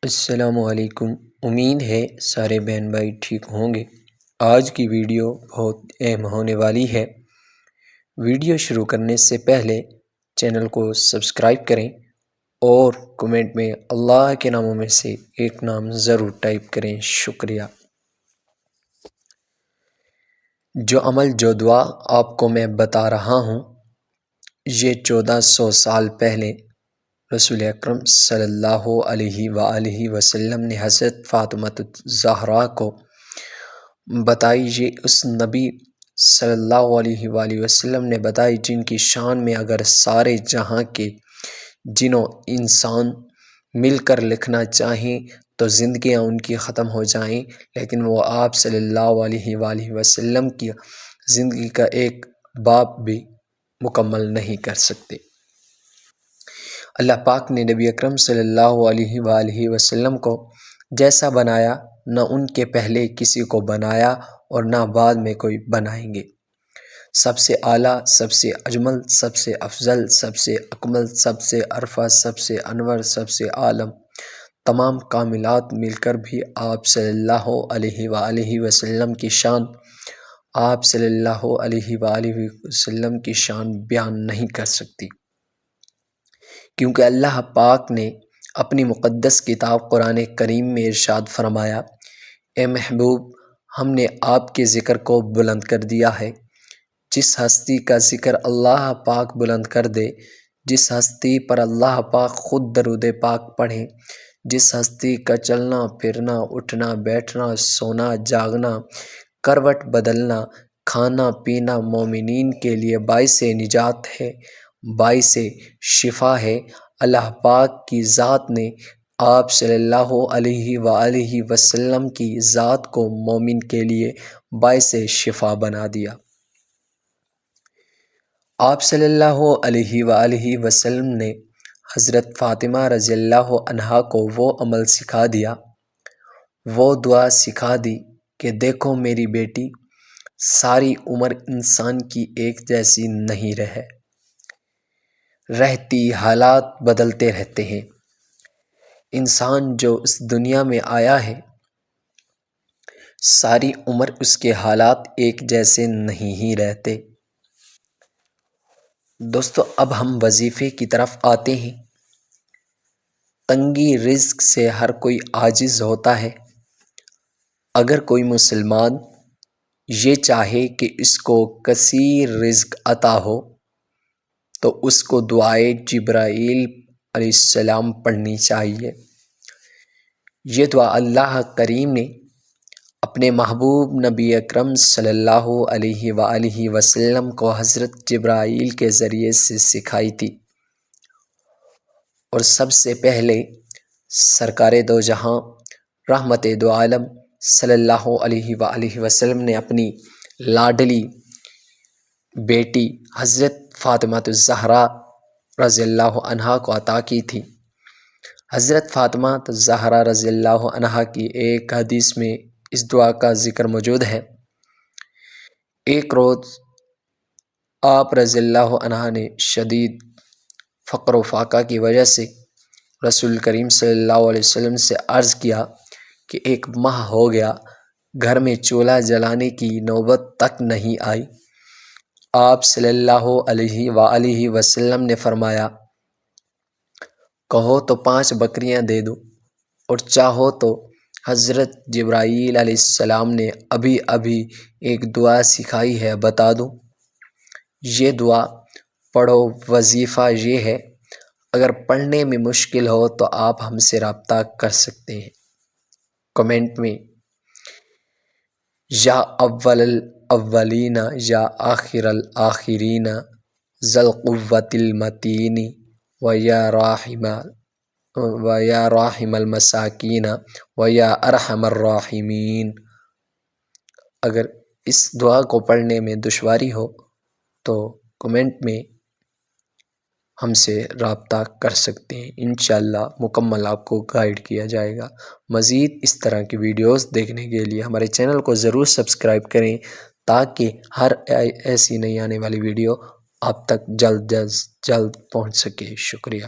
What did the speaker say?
السلام علیکم۔ امید ہے سارے بہن بھائی ٹھیک ہوں گے۔ آج کی ویڈیو بہت اہم ہونے والی ہے۔ ویڈیو شروع کرنے سے پہلے چینل کو سبسکرائب کریں اور کمنٹ میں اللہ کے ناموں میں سے ایک نام ضرور ٹائپ کریں۔ شکریہ۔ جو عمل جو دعا آپ کو میں بتا رہا ہوں، یہ 1400 سال پہلے رسول اکرم صلی اللہ علیہ وآلہ وسلم نے حضرت فاطمۃ الزہرا کو بتائی۔ یہ اس نبی صلی اللہ علیہ وآلہ وسلم نے بتائی جن کی شان میں اگر سارے جہاں کے جن و انسان مل کر لکھنا چاہیں تو زندگیاں ان کی ختم ہو جائیں، لیکن وہ آپ صلی اللہ علیہ وآلہ وسلم کی زندگی کا ایک باب بھی مکمل نہیں کر سکتے۔ اللہ پاک نے نبی اکرم صلی اللہ علیہ وآلہ وسلم کو جیسا بنایا، نہ ان کے پہلے کسی کو بنایا اور نہ بعد میں کوئی بنائیں گے۔ سب سے اعلیٰ، سب سے اجمل، سب سے افضل، سب سے اکمل، سب سے ارفع، سب سے انور، سب سے عالم، تمام کاملات مل کر بھی آپ صلی اللہ علیہ وآلہ وسلم کی شان، آپ صلی اللہ علیہ وآلہ وسلم کی شان بیان نہیں کر سکتی، کیونکہ اللہ پاک نے اپنی مقدس کتاب قرآن کریم میں ارشاد فرمایا: اے محبوب، ہم نے آپ کے ذکر کو بلند کر دیا ہے۔ جس ہستی کا ذکر اللہ پاک بلند کر دے، جس ہستی پر اللہ پاک خود درود پاک پڑھیں، جس ہستی کا چلنا پھرنا، اٹھنا بیٹھنا، سونا جاگنا، کروٹ بدلنا، کھانا پینا مومنین کے لیے باعث نجات ہے، باعث شفا ہے، اللہ پاک کی ذات نے آپ صلی اللہ علیہ وآلہ وسلم کی ذات کو مومن کے لیے باعث شفا بنا دیا۔ آپ صلی اللہ علیہ وآلہ وسلم نے حضرت فاطمہ رضی اللہ عنہا کو وہ عمل سکھا دیا، وہ دعا سکھا دی کہ دیکھو میری بیٹی، ساری عمر انسان کی ایک جیسی نہیں رہتی، حالات بدلتے رہتے ہیں۔ انسان جو اس دنیا میں آیا ہے، ساری عمر اس کے حالات ایک جیسے نہیں ہی رہتے۔ دوستو، اب ہم وظیفے کی طرف آتے ہیں۔ تنگی رزق سے ہر کوئی عاجز ہوتا ہے۔ اگر کوئی مسلمان یہ چاہے کہ اس کو کثیر رزق عطا ہو تو اس کو دعائے جبرائیل علیہ السلام پڑھنی چاہیے۔ یہ دعا اللہ کریم نے اپنے محبوب نبی اکرم صلی اللہ علیہ وآلہ وسلم کو حضرت جبرائیل کے ذریعے سے سکھائی تھی، اور سب سے پہلے سرکار دو جہاں رحمت دو عالم صلی اللہ علیہ وآلہ وسلم نے اپنی لاڈلی بیٹی حضرت فاطمۃ الزہرا رضی اللہ عنہا کو عطا کی تھی۔ حضرت فاطمہ الزہرا رضی اللہ عنہا کی ایک حدیث میں اس دعا کا ذکر موجود ہے۔ ایک روز آپ رضی اللہ عنہا نے شدید فقر و فاقہ کی وجہ سے رسول کریم صلی اللہ علیہ وسلم سے عرض کیا کہ ایک ماہ ہو گیا، گھر میں چولہا جلانے کی نوبت تک نہیں آئی۔ آپ صلی اللہ علیہ وآلہ وسلم نے فرمایا: کہو تو 5 بکریاں دے دو، اور چاہو تو حضرت جبرائیل علیہ السلام نے ابھی ایک دعا سکھائی ہے بتا دوں۔ یہ دعا پڑھو۔ وظیفہ یہ ہے، اگر پڑھنے میں مشکل ہو تو آپ ہم سے رابطہ کر سکتے ہیں۔ کمنٹ میں یا اول الاولین یا آخر الآخرین ذی القوۃ المتین ویا راحم المساکین ویا ارحم الراحمین۔ اگر اس دعا کو پڑھنے میں دشواری ہو تو کمنٹ میں ہم سے رابطہ کر سکتے ہیں، انشاءاللہ مکمل آپ کو گائیڈ کیا جائے گا۔ مزید اس طرح کی ویڈیوز دیکھنے کے لیے ہمارے چینل کو ضرور سبسکرائب کریں تاکہ ہر ایسی نئی آنے والی ویڈیو آپ تک جلد پہنچ سکے۔ شکریہ۔